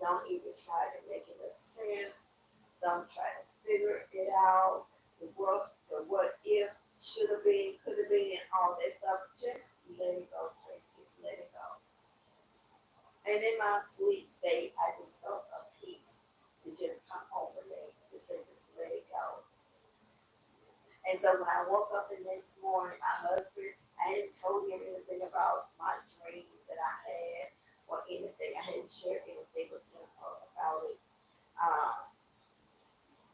Don't even try to make it make sense. Don't try to figure it out. The what if should have been, could have been, all that stuff. Just let it go, Tracy. Just let it go. And in my sweet state, I just felt a And so when I woke up the next morning, my husband, I hadn't told him anything about my dream that I had or anything. I hadn't shared anything with him about it. Um,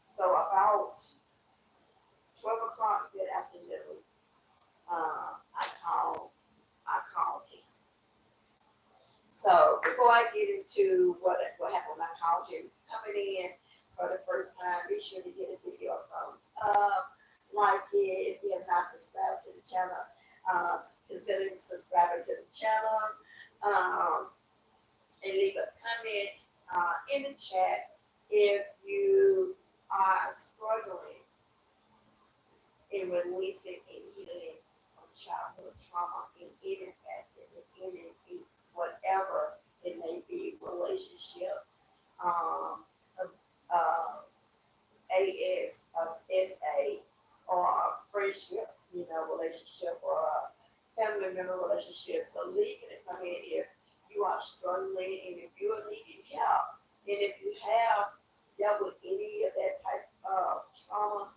so about 12 o'clock that afternoon, I called him. So before I get into what happened when I called him, coming in for the first time, be sure to get a video thumbs up, like it. If you have not subscribed to the channel, consider subscribing to the channel, um, and leave a comment in the chat if you are struggling in releasing and healing from childhood trauma in any facet, in whatever it may be, relationship, um, uh, AS, SA, or friendship, relationship, or family member relationship. So leave it in comment if you are struggling and if you are needing help. And if you have dealt with any of that type of trauma,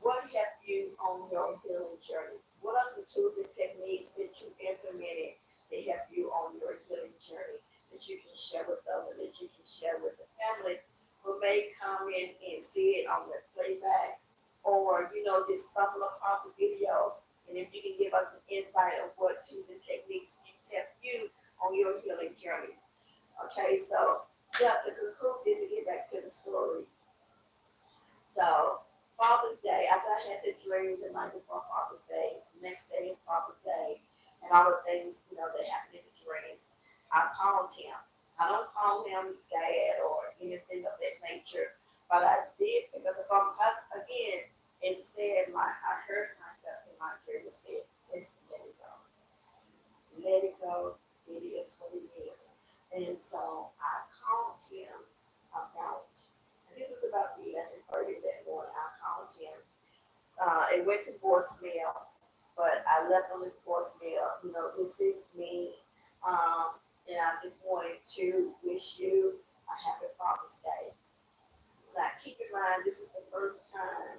what helped you on your healing journey? What are some tools and techniques that you implemented to help you on your healing journey that you can share with us and that you can share with the family who may come in and see it on the playback or, just stumble across the video? And if you can give us an insight of what tools and techniques can help you on your healing journey. Okay, so yeah, to conclude this and get back to the story. So Father's Day, after I had the dream the night before Father's Day, the next day is Father's Day, and all the things, that happened in the dream, I called him. I don't call him dad or anything of that nature, but I did pick up the phone because, again, it said, I heard myself in my dream, it said, just let it go. Let it go. It is what it is. And so I called him about, and this is about the 11:30 that morning. I called him. It went to voicemail, but I left on his voicemail. This is me, and I just wanted to wish you a happy Father's Day. Now, keep in mind, this is the first time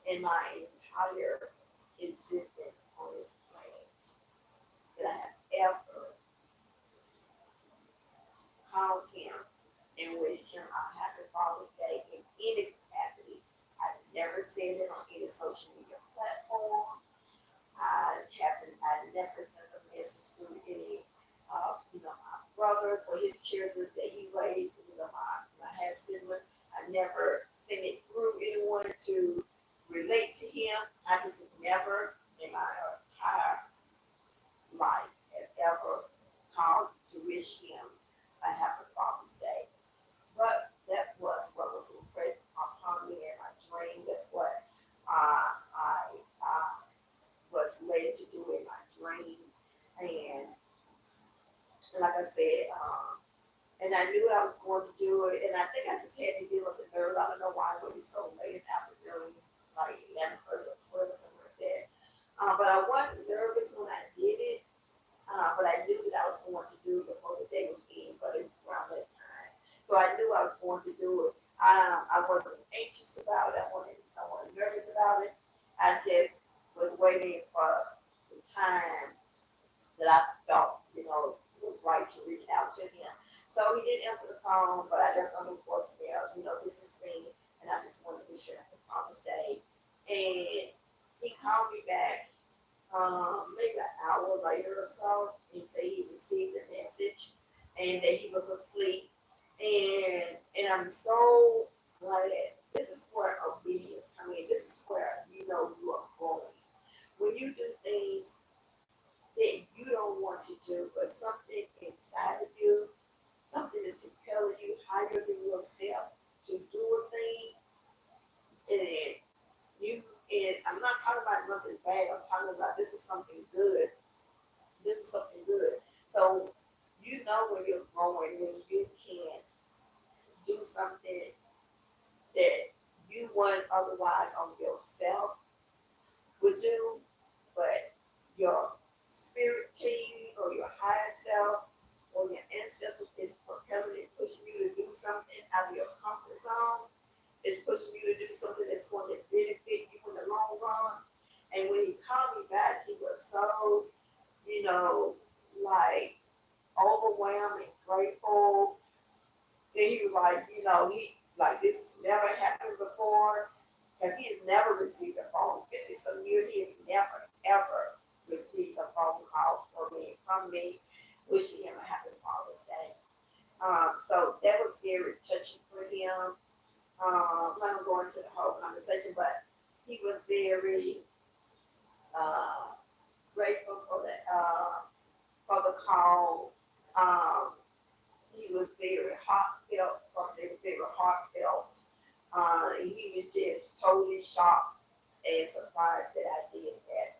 in my entire existence on this planet that I have ever called him and wished him a happy Father's Day in any capacity. I've never said it on any social media platform. I never sent a message to any, my brothers or his children that he raised, my half sibling. I never sent it through anyone to relate to him. I just never in my entire life have ever called to wish him a happy Father's Day. But that was what was impressed upon me in my dream. That's what I was led to do in my dream. And like I said, and I knew I was going to do it. And I think I just had to deal with the nerve. I don't know why it was so late in the afternoon, like 11 or 12 or something like that. But I wasn't nervous when I did it. But I knew that I was going to do it before the day was in, but it was around that time. So I knew I was going to do it. I wasn't anxious about it. I wasn't nervous about it. I just was waiting for the time that I felt, was right to reach out to him. So he didn't answer the phone, but I left on the voicemail, this is me, and I just wanted to be sure for Father's Day. And he called me back maybe an hour later or so and said he received the message and that he was asleep. And I'm so glad. This is where obedience comes in. This is where you are growing. When you do things that you don't want to do, but something inside of you, something is compelling you higher than yourself to do a thing, and I'm not talking about nothing bad. I'm talking about this is something good. This is something good. So when you're growing, when you can do something that you wouldn't otherwise on yourself would do, but your spirit team or your higher self or your ancestors is propelling and pushing you to do something out of your comfort zone. It's pushing you to do something that's going to benefit you in the long run. And when he called me back, he was so, you know, like overwhelmed and grateful. Then he was like, he like this has never happened before because he has never received a phone. In some years, he has never ever received a phone call from me, wishing him a happy Father's Day. So that was very touching for him. I'm not gonna go into the whole conversation, but he was very uh, grateful for the call. Um, he was very heartfelt, very heartfelt. He was just totally shocked and surprised that I did that.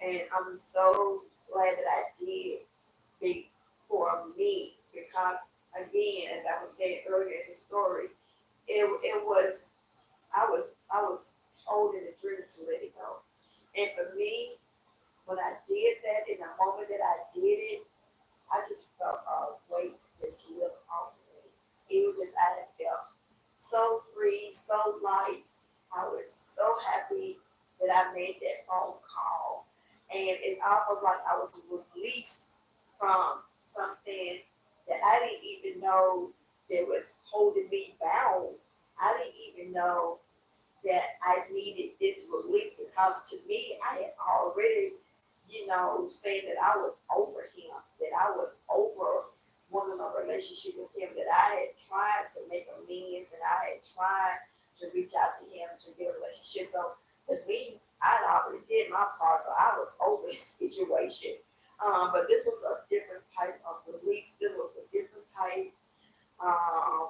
And I'm so glad that I did be for me because again, as I was saying earlier in the story, it was I was told in a dream to let it go. And for me, when I did that, in the moment that I did it, I just felt a weight just lift off of me. It was just I had felt so free, so light. I was so happy that I made that phone call. And it's almost like I was released from something that I didn't even know that was holding me bound. I didn't even know that I needed this release because to me, I had already, saying that I was over him, that I was over wanting a relationship with him, that I had tried to make amends and I had tried to reach out to him to get a relationship. So to me, I had already did my part, so I was over the situation. But this was a different type of release. This was a different type. Um,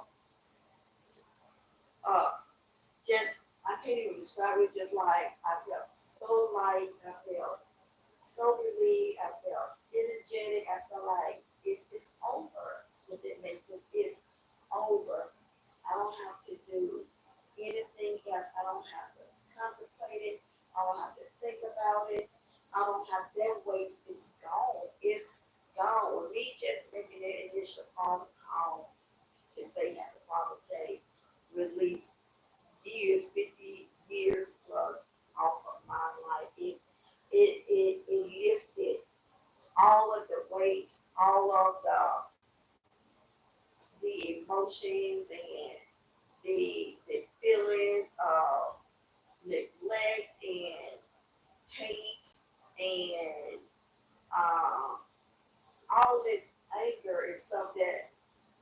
uh, just I can't even describe it. Just like I felt so light, I felt so relieved, I felt energetic. I felt like it's over. If it makes sense, it's over. I don't have to do anything else. I don't have to contemplate it. I don't have to think about it. I don't have that weight. It's gone. It's gone. With me just making that initial phone call to say Happy Father's Day, release years, 50 years plus off of my life. It lifted all of the weight, all of the emotions and the feelings of neglect and hate and um, all this anger and stuff that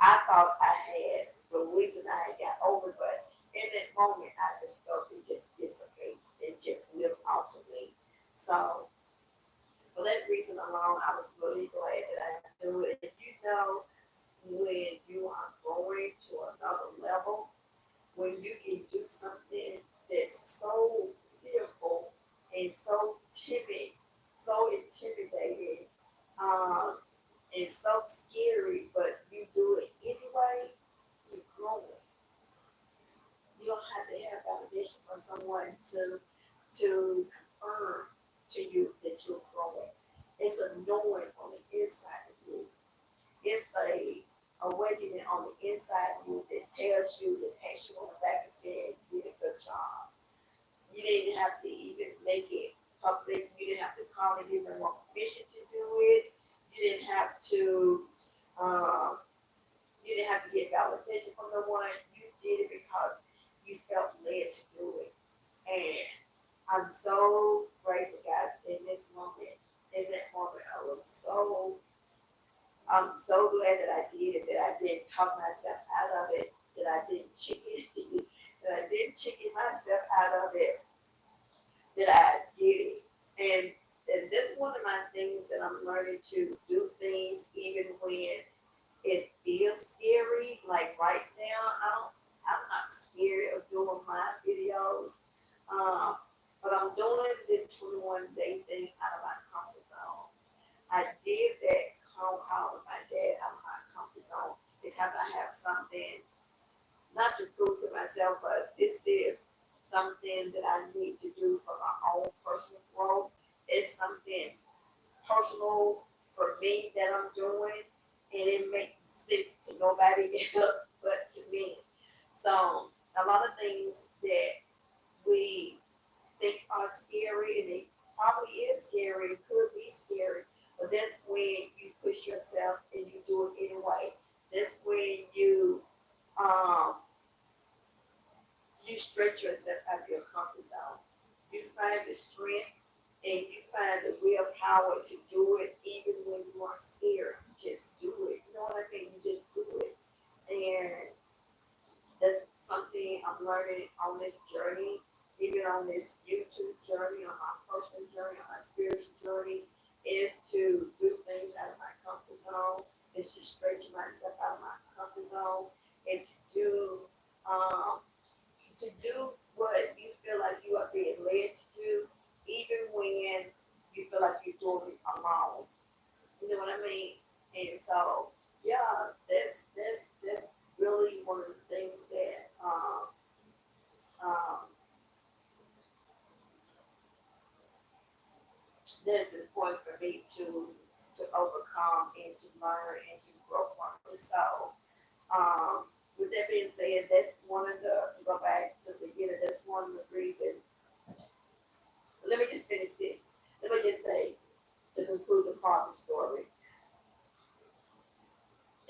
I thought I had released and I had got over, but in that moment I just felt it just dissipate. It just lived off of me. So for that reason alone, I was really glad that I do it. If you know when you are going to another level, when you can do something that's so fearful and so timid, so intimidating, um, and so scary, but you do it anyway, you're growing. You don't have to have validation from someone to confirm to you that you're growing. It's a knowing on the inside of you. It's a awakening on the inside of you that tells you, that pats you on the back and said, you did a good job. You didn't have to even make it public. You didn't have to call and give them permission to do it. You didn't have to um, you didn't have to get validation from no one. You did it because you felt led to do it. And I'm so grateful, guys, in this moment. In that moment, I'm so glad that I did it, that I didn't talk myself out of it, that I didn't chicken, that I didn't chicken myself out of it, that I did it. And this is one of my things that I'm learning to do things even when it feels scary. Like right now, I'm not scared of doing my videos. Um, but I'm doing this 21-day thing out of my comfort zone. I did that home call with my dad out of my comfort zone because I have something not to prove to myself, but this is something that I need to do for my own personal growth. It's something personal for me that I'm doing, and it makes sense to nobody else but to me. So a lot of things that we think are you find the strength and you find the willpower to do it even when you are scared. You just do it. You know what I mean? You just do it. And that's something I'm learning on this journey, even on this YouTube journey, on my personal journey, on my spiritual journey, is to do things out of my comfort zone, is to stretch myself out of my comfort zone, and um, to do what you feel like you are being led to do, even when you feel like you're doing it alone. You know what I mean? And so, yeah, that's really one of the things that um, that's important for me to overcome and to learn and to grow from it. So, with that being said, that's one of the to go back to the beginning. That's one of the reasons. Let me just finish this. Let me just say to conclude the part of the story.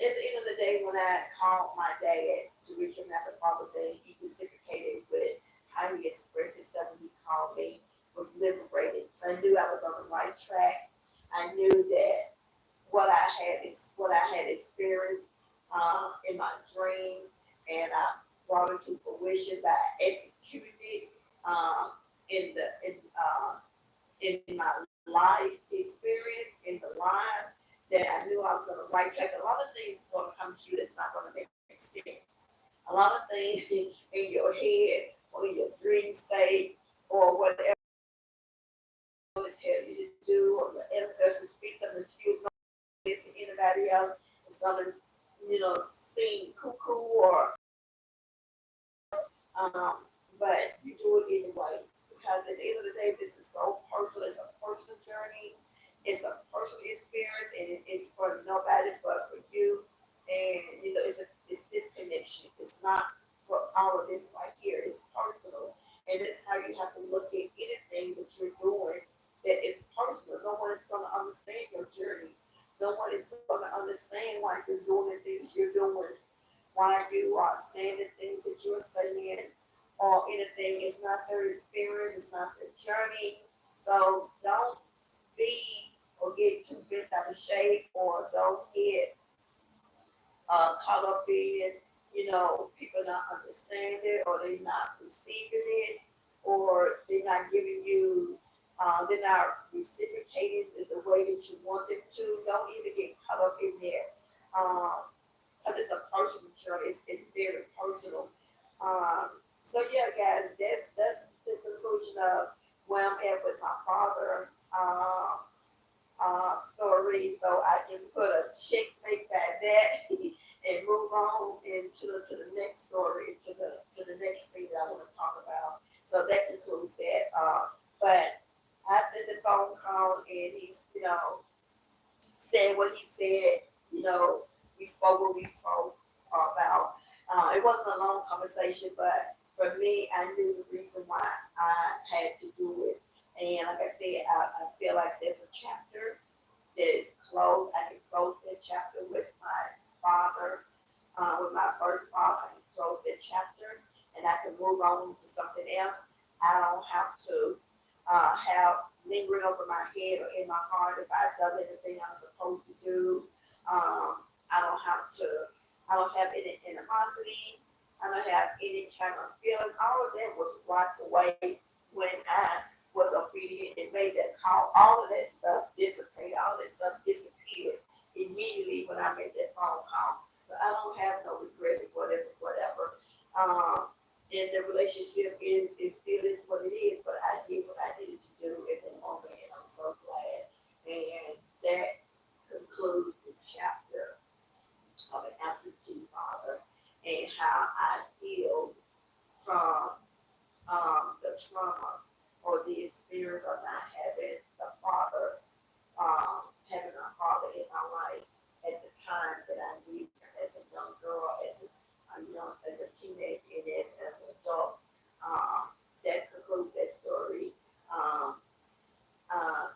At the end of the day, when I called my dad to reach him after Father's Day, he reciprocated with how he expressed himself when he called me, was liberated. I knew I was on the right track. I knew that what I had experienced in my dream, and I brought it to fruition by executing it in in my life experience in the line, that I knew I was on the right track. A lot of things are going to come to you that's not going to make sense. A lot of things in your head or in your dream state or whatever they tell you to do, or your ancestors speak something to you, it's not to anybody else. It's going to, seem cuckoo or Um, but you do it anyway because at the end of the day, this is so personal. It's a personal journey. It's a personal experience, and it's for nobody but for you. And it's this connection. It's not for all of this right here. It's personal, and it's how you have to look at anything that you're doing. That is personal. No one is going to understand your journey. No one is going to understand why you're doing the things you're doing, why you are saying the things that you're saying or anything. It's not their experience, it's not their journey. So don't be or get too bent out of shape, or don't get caught up in, people not understanding or they not receiving it or they're not giving you, they're not reciprocating the way that you want them to. Don't even get caught up in that. Because it's a personal journey. It's very personal. So yeah, guys, that's the conclusion of where I'm at with my father story. So I can put a checkmate by that and move on into the next story, to the next thing that I want to talk about. So that concludes that. But after the phone call and he's said what he said, we spoke what we spoke about. It wasn't a long conversation, but for me, I knew the reason why I had to do it. And like I said, I feel like there's a chapter that is closed. I can close that chapter with my father, with my first father. I can close that chapter and I can move on to something else. I don't have to have lingering over my head or in my heart if I've done anything I'm supposed to do. I don't have to, I don't have any animosity. I don't have any kind of feeling. All of that was wiped away when I was obedient and made that call. All of that stuff dissipated. All that stuff disappeared immediately when I made that phone call. So I don't have no regrets, whatever. And the relationship is still is what it is, but I did what I needed to do in the moment, and I'm so glad. And that concludes the chapter of an absentee father and how I healed from the trauma or the experience of not having a father, having a father in my life at the time that I needed as a young girl, as a teenager, and as an adult. That concludes that story. Um, uh,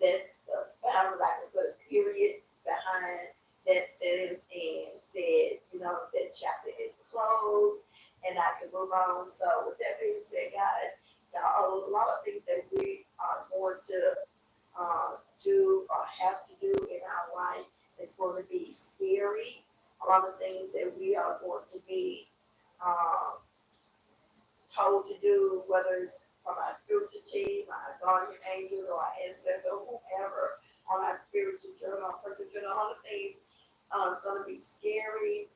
that's the found I can put a period behind that sentence and said, that chapter is closed and I can move on. So with that being said, guys, a lot of things that we are going to do or have to do in our life is going to be scary. A lot of things that we are going to be um, told to do, whether it's from our spiritual team, our guardian angels, or our ancestors, or whoever on our spiritual journey, our personal journey, all the things, it's going to be scary.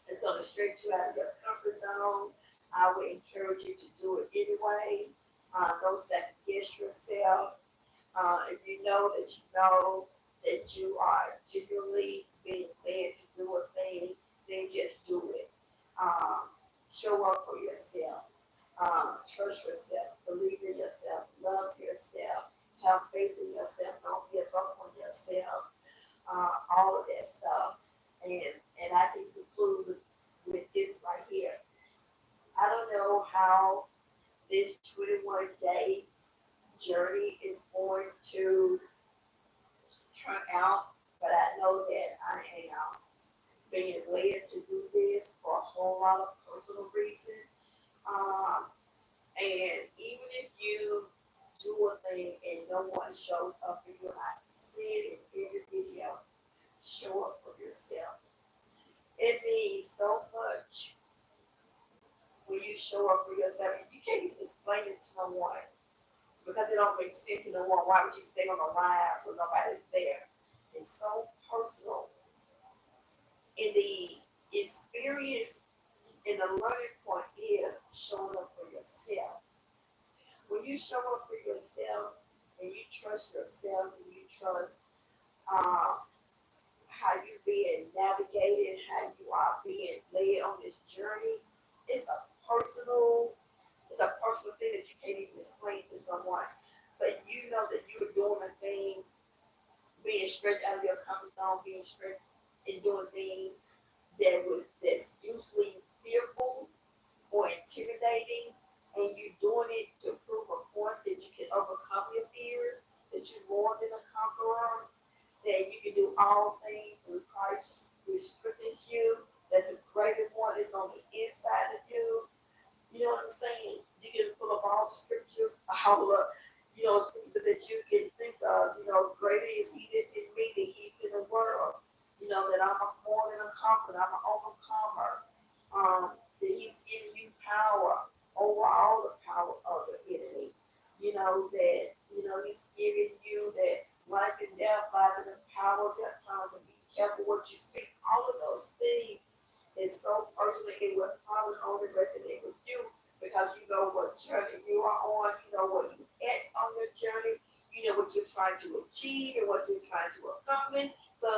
It's going to stretch you out of your comfort zone. I would encourage you to do it anyway. Don't second guess yourself. If you know that you are genuinely being led to do a thing, then just do it. Um, Show up for yourself. Trust yourself. Believe in yourself. Love yourself. Have faith in yourself. Don't give up on yourself. All of that stuff. And I can conclude with this right here. I don't know how this 21-day journey is going to turn out, but I know that I am being led to do this for a whole lot of personal reasons. Um, and even if you do a thing and no one shows up and you're not seeing it in every video, show up for yourself. It means so much when you show up for yourself. You can't even explain it to no one because it don't make sense to no one. Why would you stay on a ride when nobody's there? It's so personal. In the experience and the learning point is showing up for yourself. When you show up for yourself and you trust yourself and you trust um, how you're being navigated, how you are being led on this journey, it's a personal, it's a personal thing that you can't even explain to someone. But you know that you're doing a thing, being stretched out of your comfort zone, being stretched and doing things that's usually fearful or intimidating, and you're doing it to prove a point that you can overcome your fears, that you're more than a conqueror, that you can do all things through Christ who strengthens you, that the greater one is on the inside of you. You know what I'm saying? You can pull up all the scripture, all the scripture that you can think of. Greater is he that's in me than he's in the world. That I'm a more than a conqueror, I'm an overcomer. That he's giving you power over all the power of the enemy. He's giving you that life and death lies in the power of your tongues, and be careful what you speak. All of those things is so personal. It will probably only resonate with you because you know what journey you are on, you know what you at on your journey, you know what you're trying to achieve and what you're trying to accomplish. So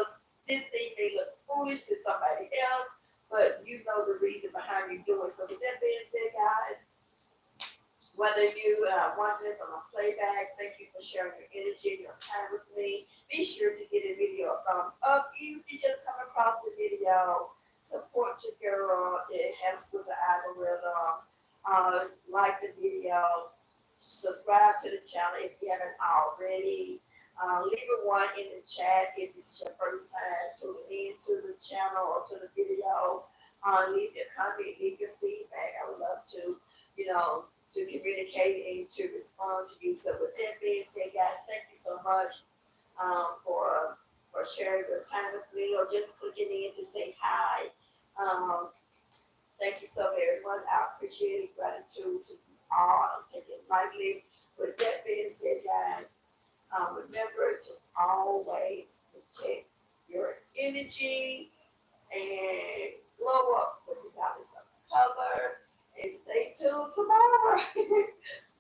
this thing may look foolish to somebody else, but you know the reason behind you doing. So with that being said, guys, whether you watching this on a playback, thank you for sharing your energy and your time with me. Be sure to give the video a thumbs up. Even if you just come across the video, support your girl. It helps with the algorithm. Like the video. Subscribe to the channel if you haven't already. Leave a one in the chat if this is your first time tuning in to the channel or to the video. Leave your comment, leave your feedback. I would love to communicate and to respond to you. So with that being said, guys, thank you so much for sharing your time with me or just clicking in to say hi. Um, Thank you so very much. I appreciate it. Gratitude to you all. I don't take it lightly. With that being said, guys, remember to always protect your energy and glow up with the goddess of color. And stay tuned tomorrow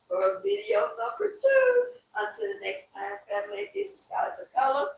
for video number 2. Until the next time, family, this is Goddess of Color.